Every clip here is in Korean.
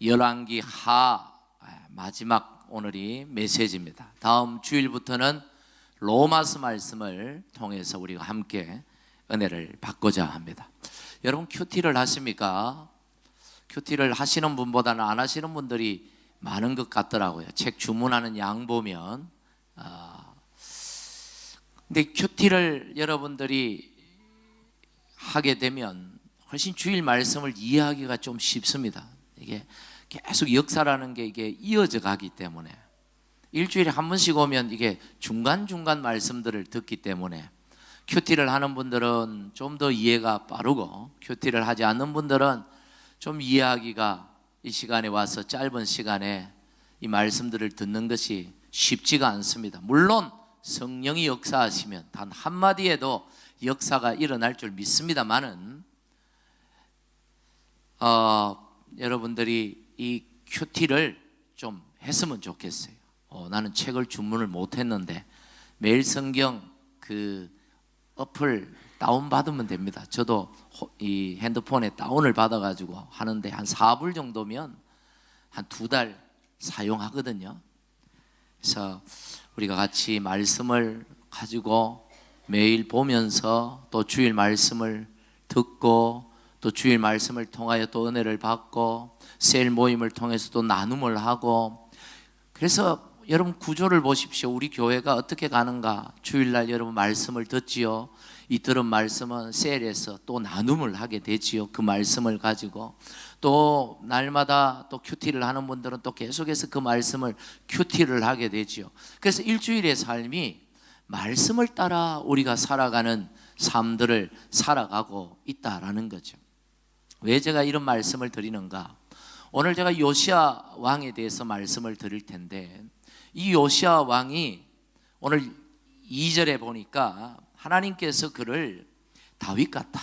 열왕기 하 마지막 오늘이 메시지입니다. 다음 주일부터는 로마서 말씀을 통해서 우리가 함께 은혜를 받고자 합니다. 여러분 큐티를 하십니까? 큐티를 하시는 분보다는 안 하시는 분들이 많은 것 같더라고요. 책 주문하는 양 보면. 근데 큐티를 여러분들이 하게 되면 훨씬 주일 말씀을 이해하기가 좀 쉽습니다. 이게 계속 역사라는 게 이게 이어져 가기 때문에 일주일에 한 번씩 오면 이게 중간중간 말씀들을 듣기 때문에 큐티를 하는 분들은 좀 더 이해가 빠르고 큐티를 하지 않는 분들은 좀 이해하기가 이 시간에 와서 짧은 시간에 이 말씀들을 듣는 것이 쉽지가 않습니다. 물론 성령이 역사하시면 단 한마디에도 역사가 일어날 줄 믿습니다만은 여러분들이 이 큐티를 좀 했으면 좋겠어요. 나는 책을 주문을 못했는데 매일 성경 그 어플 다운받으면 됩니다. 저도 이 핸드폰에 다운을 받아가지고 하는데 한 4불 정도면 한 2달 사용하거든요. 그래서 우리가 같이 말씀을 가지고 매일 보면서 또 주일 말씀을 듣고 또 주일 말씀을 통하여 또 은혜를 받고 셀 모임을 통해서 또 나눔을 하고, 그래서 여러분 구조를 보십시오. 우리 교회가 어떻게 가는가. 주일날 여러분 말씀을 듣지요. 이 들은 말씀은 셀에서 또 나눔을 하게 되지요. 그 말씀을 가지고 또 날마다 또 큐티를 하는 분들은 또 계속해서 그 말씀을 큐티를 하게 되지요. 그래서 일주일의 삶이 말씀을 따라 우리가 살아가는 삶들을 살아가고 있다라는 거죠. 왜 제가 이런 말씀을 드리는가? 오늘 제가 요시야 왕에 대해서 말씀을 드릴 텐데, 이 요시야 왕이 오늘 2절에 보니까 하나님께서 그를 다윗 같다,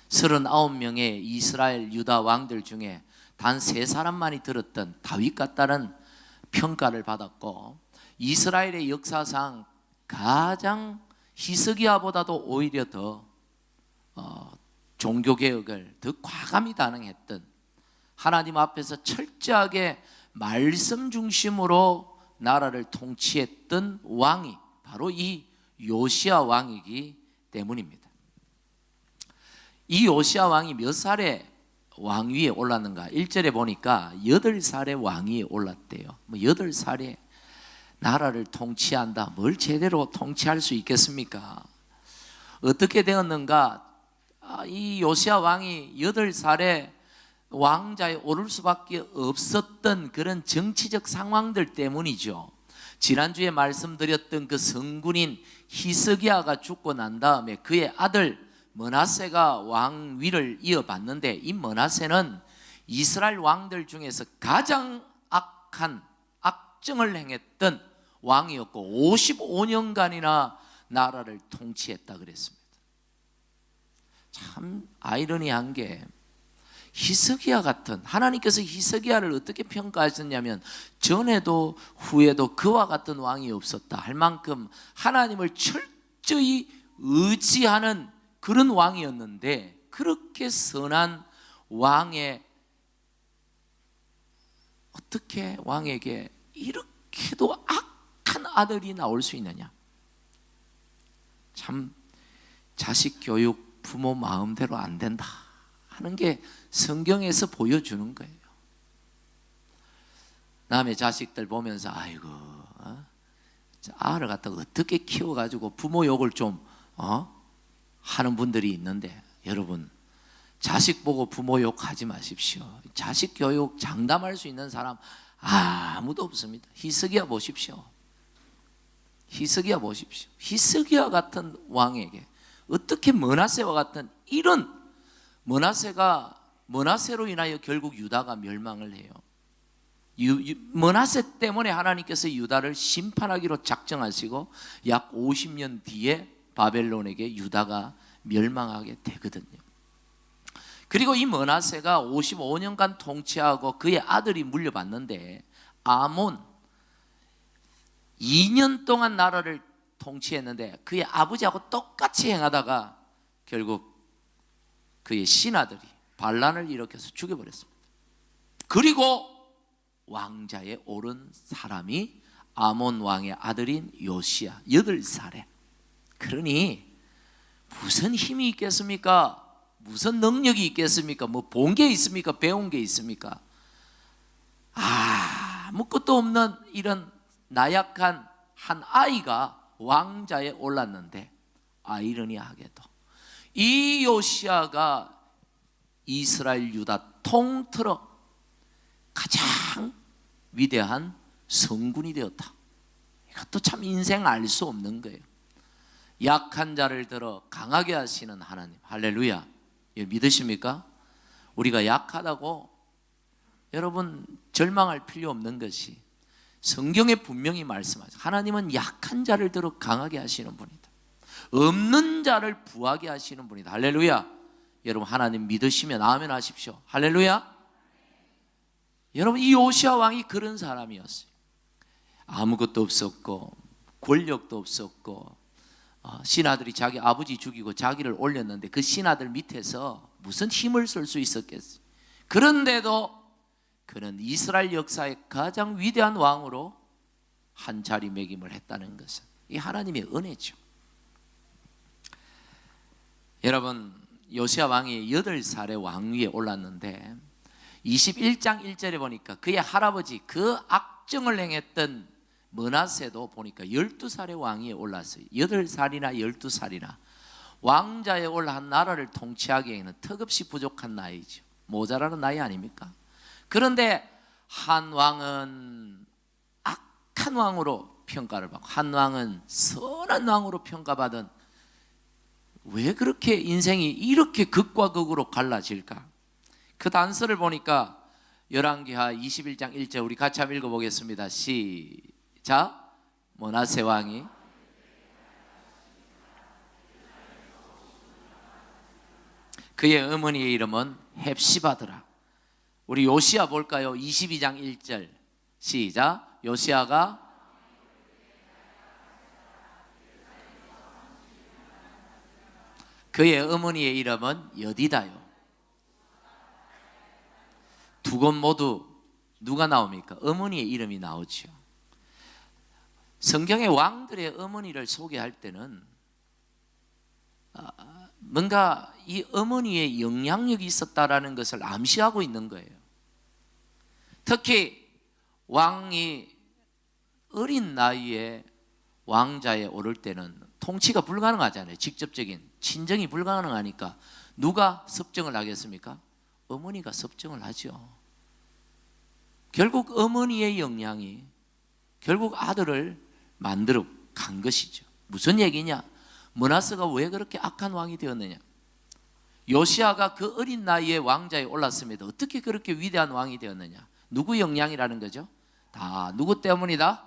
39명의 이스라엘 유다 왕들 중에 단 3사람만이 들었던 다윗 같다는 평가를 받았고, 이스라엘의 역사상 가장 히스기야보다도 오히려 더 종교개혁을 더 과감히 단행했던, 하나님 앞에서 철저하게 말씀 중심으로 나라를 통치했던 왕이 바로 이 요시야 왕이기 때문입니다. 이 요시야 왕이 몇 살에 왕위에 올랐는가? 1절에 보니까 8살에 왕위에 올랐대요. 8살에 나라를 통치한다. 뭘 제대로 통치할 수 있겠습니까? 어떻게 되었는가? 이 요시야 왕이 8살에 왕자에 오를 수밖에 없었던 그런 정치적 상황들 때문이죠. 지난주에 말씀드렸던 그 성군인 히스기야가 죽고 난 다음에 그의 아들 므낫세가 왕위를 이어받는데, 이 므낫세는 이스라엘 왕들 중에서 가장 악한 악정을 행했던 왕이었고 55년간이나 나라를 통치했다 그랬습니다. 참 아이러니한 게, 히스기야 같은, 하나님께서 히스기야를 어떻게 평가하셨냐면 전에도 후에도 그와 같은 왕이 없었다 할 만큼 하나님을 철저히 의지하는 그런 왕이었는데, 그렇게 선한 왕의 어떻게 왕에게 이렇게도 악한 아들이 나올 수 있느냐. 참 자식 교육 부모 마음대로 안 된다 하는 게 성경에서 보여주는 거예요. 남의 자식들 보면서 아이고 아를 갖다가 어떻게 키워가지고 부모 욕을 좀 하는 분들이 있는데, 여러분 자식 보고 부모 욕하지 마십시오. 자식 교육 장담할 수 있는 사람 아무도 없습니다. 히스기야 보십시오. 히스기야 보십시오. 히스기야 같은 왕에게 어떻게 므낫세와 같은 이런, 므낫세로 인하여 결국 유다가 멸망을 해요. 므낫세 때문에 하나님께서 유다를 심판하기로 작정하시고 약 50년 뒤에 바벨론에게 유다가 멸망하게 되거든요. 그리고 이 므낫세가 55년간 통치하고 그의 아들이 물려받는데, 아몬 2년 동안 나라를 통치했는데 그의 아버지하고 똑같이 행하다가 결국 그의 신하들이 반란을 일으켜서 죽여버렸습니다. 그리고 왕자에 오른 사람이 아몬 왕의 아들인 요시야 8살에. 그러니 무슨 힘이 있겠습니까? 무슨 능력이 있겠습니까? 뭐 본 게 있습니까? 배운 게 있습니까? 아무것도 없는 이런 나약한 한 아이가 왕자에 올랐는데, 아이러니하게도 이 요시야가 이스라엘 유다 통틀어 가장 위대한 성군이 되었다. 이것도 참 인생 알 수 없는 거예요. 약한 자를 들어 강하게 하시는 하나님, 할렐루야. 믿으십니까? 우리가 약하다고 여러분 절망할 필요 없는 것이, 성경에 분명히 말씀하죠. 하나님은 약한 자를 들어 강하게 하시는 분이다. 없는 자를 부하게 하시는 분이다. 할렐루야. 여러분 하나님 믿으시면 아멘 하십시오. 할렐루야. 여러분 이 요시야 왕이 그런 사람이었어요. 아무것도 없었고 권력도 없었고, 신하들이 자기 아버지 죽이고 자기를 올렸는데 그 신하들 밑에서 무슨 힘을 쓸 수 있었겠어요. 그런데도 그는 이스라엘 역사의 가장 위대한 왕으로 한 자리매김을 했다는 것은 이 하나님의 은혜죠. 여러분 요시야 왕이 8살에 왕위에 올랐는데 21장 1절에 보니까 그의 할아버지, 그 악정을 행했던 므낫세도 보니까 12살에 왕위에 올랐어요. 8살이나 12살이나 왕자에 올라 한 나라를 통치하기에는 턱없이 부족한 나이죠. 모자라는 나이 아닙니까? 그런데 한 왕은 악한 왕으로 평가를 받고 한 왕은 선한 왕으로 평가받은, 왜 그렇게 인생이 이렇게 극과 극으로 갈라질까? 그 단서를 보니까 열왕기하 21장 1절 우리 같이 한번 읽어보겠습니다. 시작. 므낫세 왕이 그의 어머니의 이름은 헵시바더라. 우리 요시야 볼까요? 22장 1절 시작. 요시야가 그의 어머니의 이름은 여디다요. 두 곳 모두 누가 나옵니까? 어머니의 이름이 나오죠. 성경의 왕들의 어머니를 소개할 때는 뭔가 이 어머니의 영향력이 있었다라는 것을 암시하고 있는 거예요. 특히 왕이 어린 나이에 왕자에 오를 때는 통치가 불가능하잖아요. 직접적인 친정이 불가능하니까 누가 섭정을 하겠습니까? 어머니가 섭정을 하죠. 결국 어머니의 영향이 결국 아들을 만들어 간 것이죠. 무슨 얘기냐? 므낫세가 왜 그렇게 악한 왕이 되었느냐? 요시야가 그 어린 나이에 왕자에 올랐습니다. 어떻게 그렇게 위대한 왕이 되었느냐? 누구 영향이라는 거죠? 다 누구 때문이다?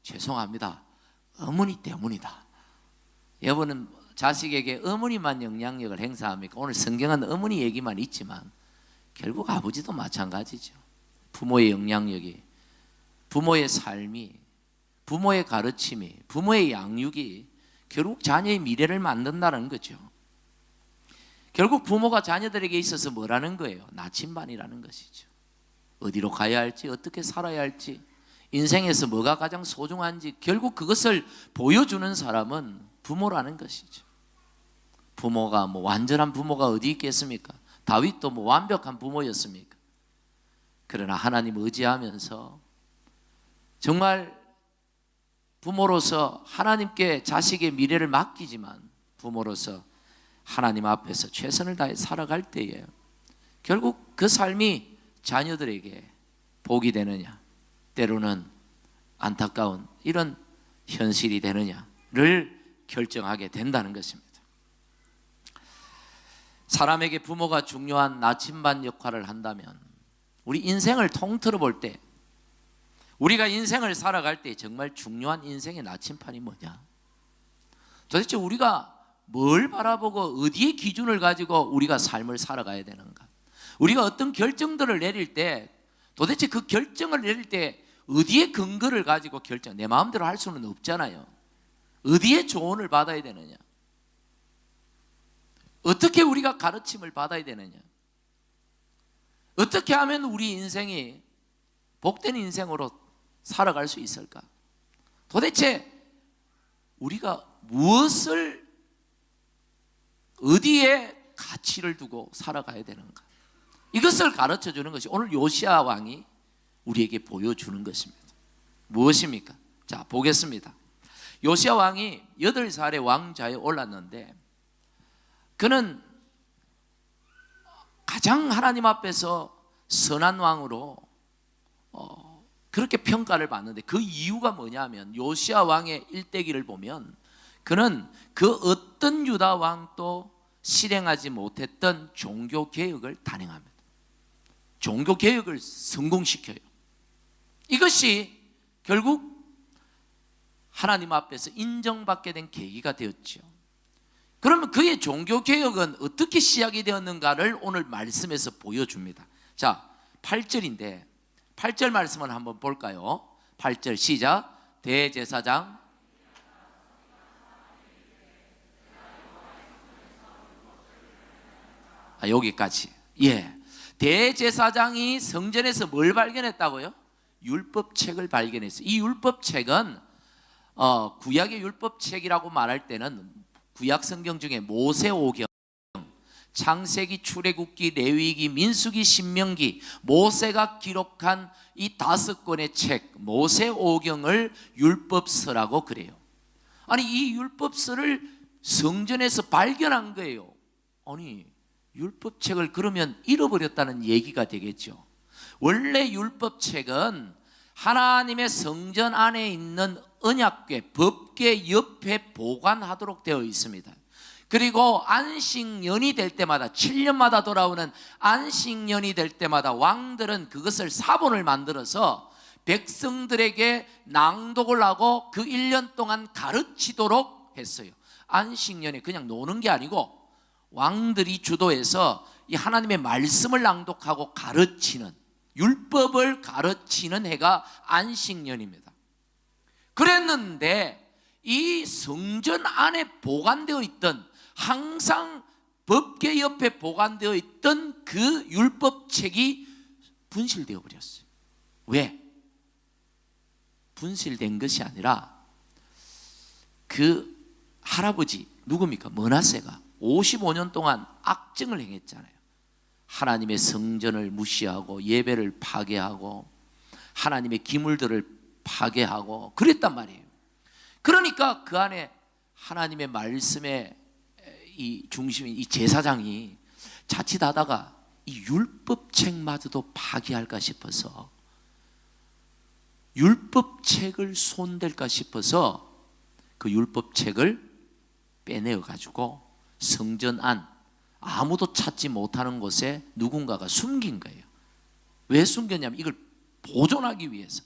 죄송합니다. 어머니 때문이다. 여러분은 자식에게 어머니만 영향력을 행사합니까? 오늘 성경은 어머니 얘기만 있지만 결국 아버지도 마찬가지죠. 부모의 영향력이, 부모의 삶이, 부모의 가르침이, 부모의 양육이 결국 자녀의 미래를 만든다는 거죠. 결국 부모가 자녀들에게 있어서 뭐라는 거예요? 나침반이라는 것이죠. 어디로 가야 할지, 어떻게 살아야 할지, 인생에서 뭐가 가장 소중한지 결국 그것을 보여주는 사람은 부모라는 것이죠. 부모가 뭐 완전한 부모가 어디 있겠습니까? 다윗도 뭐 완벽한 부모였습니까? 그러나 하나님 의지하면서 정말 부모로서 하나님께 자식의 미래를 맡기지만 부모로서 하나님 앞에서 최선을 다해 살아갈 때에 결국 그 삶이 자녀들에게 복이 되느냐, 때로는 안타까운 이런 현실이 되느냐를 결정하게 된다는 것입니다. 사람에게 부모가 중요한 나침반 역할을 한다면 우리 인생을 통틀어 볼 때, 우리가 인생을 살아갈 때 정말 중요한 인생의 나침반이 뭐냐? 도대체 우리가 뭘 바라보고 어디에 기준을 가지고 우리가 삶을 살아가야 되는가? 우리가 어떤 결정들을 내릴 때 도대체 그 결정을 내릴 때 어디에 근거를 가지고 결정, 내 마음대로 할 수는 없잖아요. 어디에 조언을 받아야 되느냐? 어떻게 우리가 가르침을 받아야 되느냐? 어떻게 하면 우리 인생이 복된 인생으로 살아갈 수 있을까? 도대체 우리가 무엇을, 어디에 가치를 두고 살아가야 되는가? 이것을 가르쳐 주는 것이 오늘 요시야 왕이 우리에게 보여주는 것입니다. 무엇입니까? 자, 보겠습니다. 요시야 왕이 8살의 왕좌에 올랐는데 그는 가장 하나님 앞에서 선한 왕으로 그렇게 평가를 받는데, 그 이유가 뭐냐면 요시야 왕의 일대기를 보면 그는 그 어떤 유다 왕도 실행하지 못했던 종교 개혁을 단행합니다. 종교 개혁을 성공시켜요. 이것이 결국 하나님 앞에서 인정받게 된 계기가 되었죠. 그러면 그의 종교 개혁은 어떻게 시작이 되었는가를 오늘 말씀에서 보여줍니다. 자, 8절인데 8절 말씀을 한번 볼까요? 8절 시작. 대제사장 여기까지. 예, 대제사장이 성전에서 뭘 발견했다고요? 율법책을 발견했어요. 이 율법책은 구약의 율법책이라고 말할 때는 구약 성경 중에 모세오경, 창세기, 출애굽기, 레위기, 민수기, 신명기, 모세가 기록한 이 5권의 책 모세오경을 율법서라고 그래요. 아니, 이 율법서를 성전에서 발견한 거예요. 아니, 율법책을 그러면 잃어버렸다는 얘기가 되겠죠. 원래 율법책은 하나님의 성전 안에 있는 언약궤, 법궤 옆에 보관하도록 되어 있습니다. 그리고 안식년이 될 때마다 7년마다 돌아오는 안식년이 될 때마다 왕들은 그것을 사본을 만들어서 백성들에게 낭독을 하고 그 1년 동안 가르치도록 했어요. 안식년에 그냥 노는 게 아니고 왕들이 주도해서 이 하나님의 말씀을 낭독하고 가르치는, 율법을 가르치는 해가 안식년입니다. 그랬는데 이 성전 안에 보관되어 있던, 항상 법궤 옆에 보관되어 있던 그 율법책이 분실되어 버렸어요. 왜? 분실된 것이 아니라 그 할아버지 누굽니까? 므낫세가 55년 동안 악정을 행했잖아요. 하나님의 성전을 무시하고 예배를 파괴하고 하나님의 기물들을 파괴하고 그랬단 말이에요. 그러니까 그 안에 하나님의 말씀의 이 중심인 이 제사장이 자칫하다가 이 율법책마저도 파괴할까 싶어서, 율법책을 손댈까 싶어서 그 율법책을 빼내어 가지고 성전 안 아무도 찾지 못하는 곳에 누군가가 숨긴 거예요. 왜 숨겼냐면 이걸 보존하기 위해서.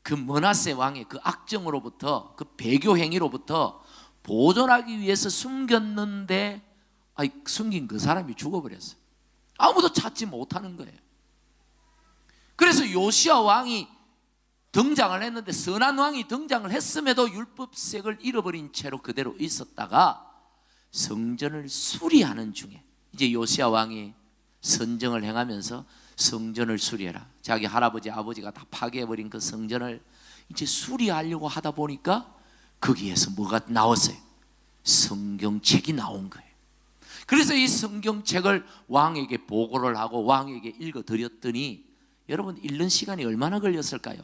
그 므낫세 왕의 그 악정으로부터, 그 배교 행위로부터 보존하기 위해서 숨겼는데 숨긴 그 사람이 죽어버렸어요. 아무도 찾지 못하는 거예요. 그래서 요시야 왕이 등장을 했는데, 선한 왕이 등장을 했음에도 율법책을 잃어버린 채로 그대로 있었다가 성전을 수리하는 중에, 이제 요시야 왕이 선정을 행하면서 성전을 수리해라, 자기 할아버지 아버지가 다 파괴해버린 그 성전을 이제 수리하려고 하다 보니까 거기에서 뭐가 나왔어요? 성경책이 나온 거예요. 그래서 이 성경책을 왕에게 보고를 하고 왕에게 읽어드렸더니 여러분, 읽는 시간이 얼마나 걸렸을까요?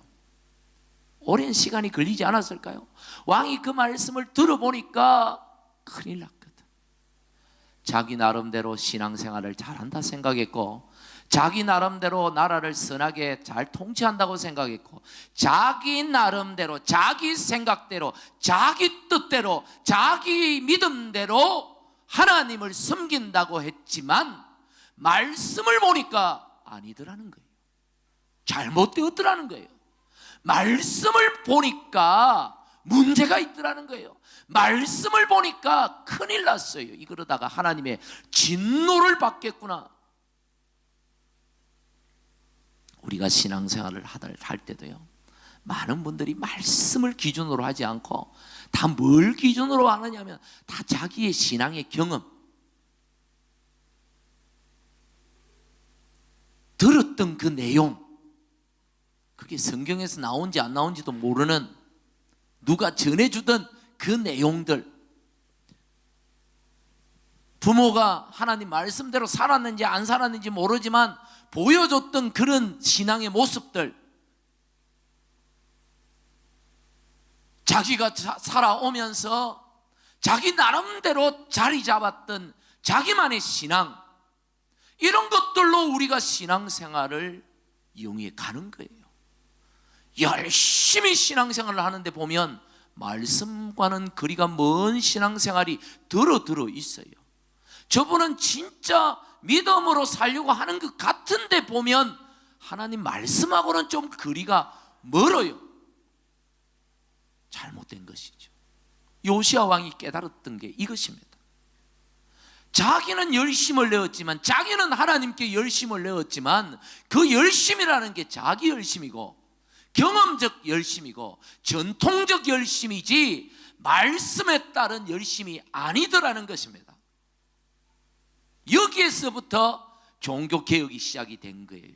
오랜 시간이 걸리지 않았을까요? 왕이 그 말씀을 들어보니까 큰일 났거든. 자기 나름대로 신앙생활을 잘한다 생각했고, 자기 나름대로 나라를 선하게 잘 통치한다고 생각했고, 자기 나름대로, 자기 생각대로, 자기 뜻대로, 자기 믿음대로 하나님을 섬긴다고 했지만 말씀을 보니까 아니더라는 거예요. 잘못되었더라는 거예요. 말씀을 보니까 문제가 있더라는 거예요. 말씀을 보니까 큰일 났어요. 이러다가 하나님의 진노를 받겠구나. 우리가 신앙생활을 할 때도요, 많은 분들이 말씀을 기준으로 하지 않고 다 뭘 기준으로 하느냐면 다 자기의 신앙의 경험, 들었던 그 내용, 그게 성경에서 나온지 안 나온지도 모르는, 누가 전해주던 그 내용들, 부모가 하나님 말씀대로 살았는지 안 살았는지 모르지만 보여줬던 그런 신앙의 모습들, 자기가 살아오면서 자기 나름대로 자리 잡았던 자기만의 신앙, 이런 것들로 우리가 신앙생활을 이용해 가는 거예요. 열심히 신앙생활을 하는데 보면 말씀과는 거리가 먼 신앙생활이 들어 있어요. 저분은 진짜 믿음으로 살려고 하는 것 같은데 보면 하나님 말씀하고는 좀 거리가 멀어요. 잘못된 것이죠. 요시야 왕이 깨달았던 게 이것입니다. 자기는 열심을 내었지만, 자기는 하나님께 열심을 내었지만, 그 열심이라는 게 자기 열심이고 경험적 열심이고 전통적 열심이지 말씀에 따른 열심이 아니더라는 것입니다. 여기에서부터 종교개혁이 시작이 된 거예요.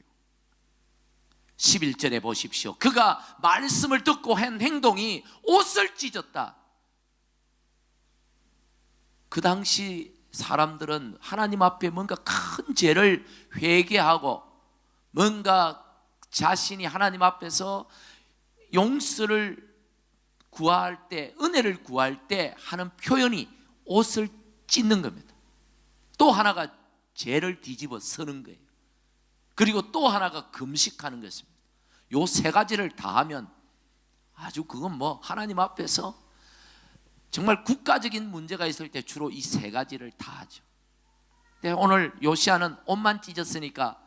11절에 보십시오. 그가 말씀을 듣고 한 행동이 옷을 찢었다. 그 당시 사람들은 하나님 앞에 뭔가 큰 죄를 회개하고 뭔가 자신이 하나님 앞에서 용서를 구할 때, 은혜를 구할 때 하는 표현이 옷을 찢는 겁니다. 또 하나가 죄를 뒤집어 서는 거예요. 그리고 또 하나가 금식하는 것입니다. 요 세 가지를 다 하면 아주 그건 뭐 하나님 앞에서 정말 국가적인 문제가 있을 때 주로 이 세 가지를 다 하죠. 근데 오늘 요시야는 옷만 찢었으니까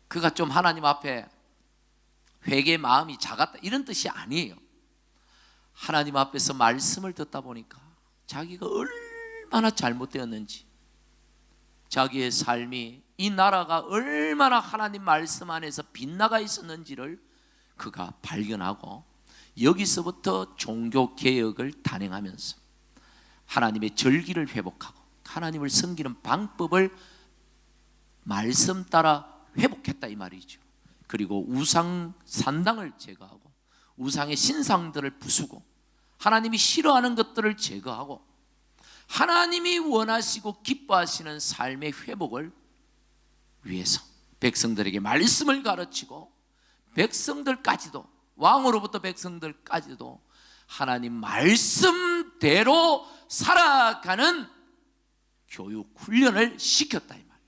그가 좀 하나님 앞에 회개의 마음이 작았다, 이런 뜻이 아니에요. 하나님 앞에서 말씀을 듣다 보니까 자기가 얼마나 잘못되었는지, 자기의 삶이, 이 나라가 얼마나 하나님 말씀 안에서 빗나가 있었는지를 그가 발견하고, 여기서부터 종교개혁을 단행하면서 하나님의 절기를 회복하고 하나님을 섬기는 방법을 말씀 따라 회복했다 이 말이죠. 그리고 우상 산당을 제거하고 우상의 신상들을 부수고 하나님이 싫어하는 것들을 제거하고 하나님이 원하시고 기뻐하시는 삶의 회복을 위해서 백성들에게 말씀을 가르치고, 백성들까지도, 왕으로부터 백성들까지도 하나님 말씀대로 살아가는 교육 훈련을 시켰다 이 말이에요.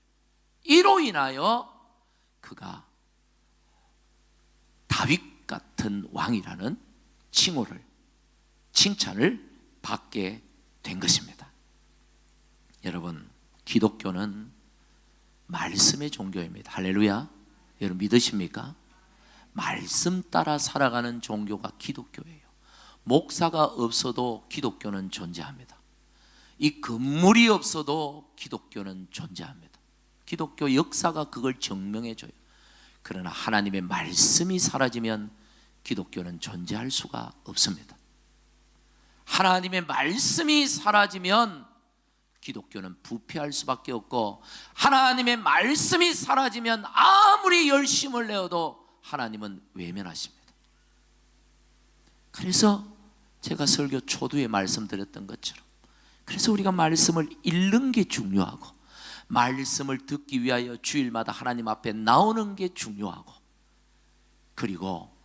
이로 인하여 그가 다윗 같은 왕이라는 칭호를, 칭찬을 받게 된 것입니다. 여러분, 기독교는 말씀의 종교입니다. 할렐루야. 여러분 믿으십니까? 말씀 따라 살아가는 종교가 기독교예요. 목사가 없어도 기독교는 존재합니다. 이 건물이 없어도 기독교는 존재합니다. 기독교 역사가 그걸 증명해줘요. 그러나 하나님의 말씀이 사라지면 기독교는 존재할 수가 없습니다. 하나님의 말씀이 사라지면 기독교는 부패할 수밖에 없고, 하나님의 말씀이 사라지면 아무리 열심을 내어도 하나님은 외면하십니다. 그래서 제가 설교 초두에 말씀드렸던 것처럼, 그래서 우리가 말씀을 읽는 게 중요하고, 말씀을 듣기 위하여 주일마다 하나님 앞에 나오는 게 중요하고, 그리고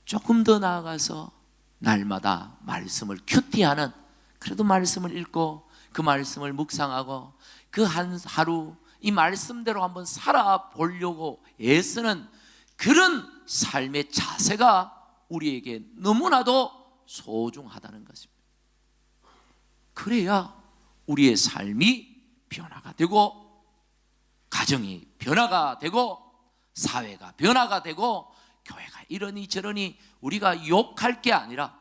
조금 더 나아가서 날마다 말씀을 큐티하는, 그래도 말씀을 읽고 그 말씀을 묵상하고 그 한 하루 이 말씀대로 한번 살아보려고 애쓰는 그런 삶의 자세가 우리에게 너무나도 소중하다는 것입니다. 그래야 우리의 삶이 변화가 되고, 가정이 변화가 되고, 사회가 변화가 되고, 교회가 이러니 저러니 우리가 욕할 게 아니라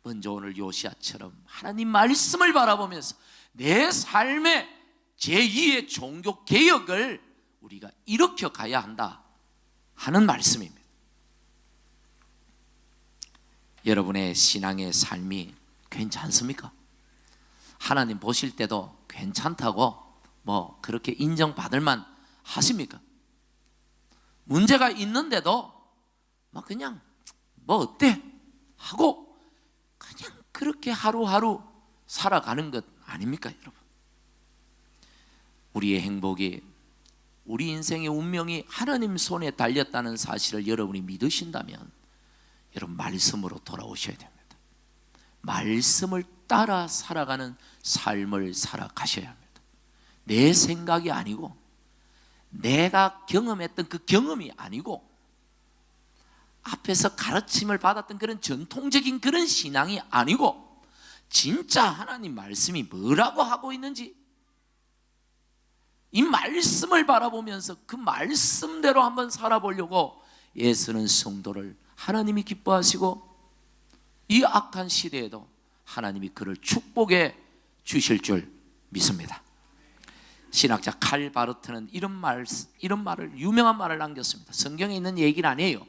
먼저 오늘 요시야처럼 하나님 말씀을 바라보면서 내 삶의 제2의 종교 개혁을 우리가 일으켜 가야 한다 하는 말씀입니다. 여러분의 신앙의 삶이 괜찮습니까? 하나님 보실 때도 괜찮다고 뭐 그렇게 인정받을 만 하십니까? 문제가 있는데도 막 그냥 뭐 어때? 하고 그냥 그렇게 하루하루 살아가는 것 아닙니까, 여러분? 우리의 행복이, 우리 인생의 운명이 하나님 손에 달렸다는 사실을 여러분이 믿으신다면 여러분 말씀으로 돌아오셔야 됩니다. 말씀을 따라 살아가는 삶을 살아가셔야 합니다. 내 생각이 아니고 내가 경험했던 그 경험이 아니고 앞에서 가르침을 받았던 그런 전통적인 그런 신앙이 아니고 진짜 하나님 말씀이 뭐라고 하고 있는지 이 말씀을 바라보면서 그 말씀대로 한번 살아보려고 애쓰는 성도를 하나님이 기뻐하시고 이 악한 시대에도 하나님이 그를 축복해 주실 줄 믿습니다. 신학자 칼 바르트는 이런 말을 유명한 말을 남겼습니다. 성경에 있는 얘기는 아니에요.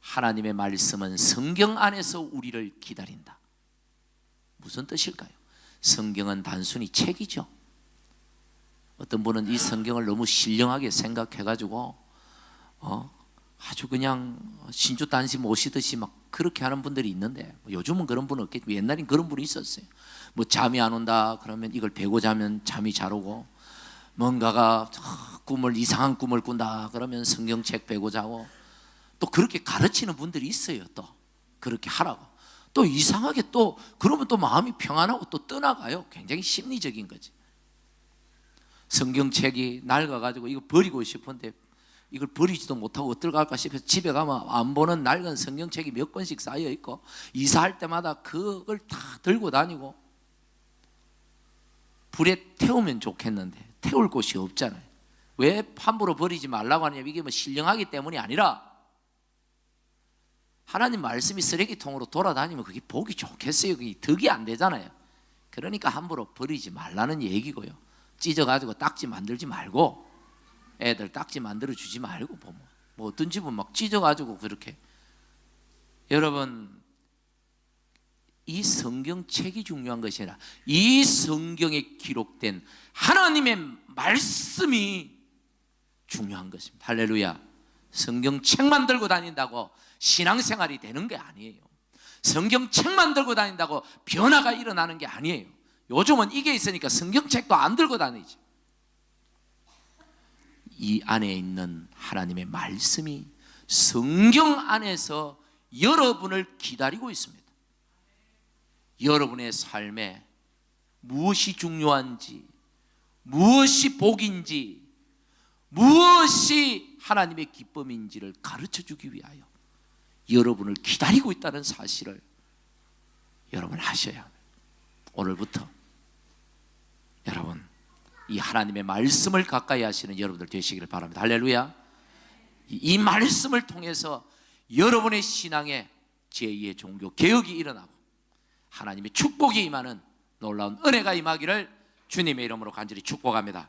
하나님의 말씀은 성경 안에서 우리를 기다린다. 무슨 뜻일까요? 성경은 단순히 책이죠. 어떤 분은 이 성경을 너무 신령하게 생각해가지고 아주 그냥 신주 단시 모시듯이 막 그렇게 하는 분들이 있는데 요즘은 그런 분은 없겠지만 옛날엔 그런 분이 있었어요. 뭐 잠이 안 온다 그러면 이걸 베고 자면 잠이 잘 오고, 뭔가가 이상한 꿈을 꾼다 그러면 성경책 베고 자고, 또 그렇게 가르치는 분들이 있어요. 또 그렇게 하라고. 또 이상하게 또 그러면 또 마음이 평안하고 또 떠나가요. 굉장히 심리적인 거지. 성경책이 낡아가지고 이거 버리고 싶은데 이걸 버리지도 못하고 어떨 갈까 싶어서 집에 가면 안 보는 낡은 성경책이 몇 권씩 쌓여 있고, 이사할 때마다 그걸 다 들고 다니고, 불에 태우면 좋겠는데 태울 곳이 없잖아요. 왜 함부로 버리지 말라고 하냐면 이게 뭐 신령하기 때문이 아니라 하나님 말씀이 쓰레기통으로 돌아다니면 그게 보기 좋겠어요. 그게 덕이 안 되잖아요. 그러니까 함부로 버리지 말라는 얘기고요. 찢어가지고 딱지 만들지 말고, 애들 딱지 만들어 주지 말고, 뭐 어떤 집은 막 찢어가지고 그렇게. 여러분, 이 성경책이 중요한 것이 아니라 이 성경에 기록된 하나님의 말씀이 중요한 것입니다. 할렐루야. 성경책만 들고 다닌다고 신앙생활이 되는 게 아니에요. 성경책만 들고 다닌다고 변화가 일어나는 게 아니에요. 요즘은 이게 있으니까 성경책도 안 들고 다니지. 이 안에 있는 하나님의 말씀이 성경 안에서 여러분을 기다리고 있습니다. 여러분의 삶에 무엇이 중요한지, 무엇이 복인지, 무엇이 하나님의 기쁨인지를 가르쳐 주기 위하여 여러분을 기다리고 있다는 사실을 여러분 아셔야 합니다. 오늘부터 여러분 이 하나님의 말씀을 가까이 하시는 여러분들 되시기를 바랍니다. 할렐루야. 이 말씀을 통해서 여러분의 신앙에 제2의 종교 개혁이 일어나고 하나님의 축복이 임하는 놀라운 은혜가 임하기를 주님의 이름으로 간절히 축복합니다.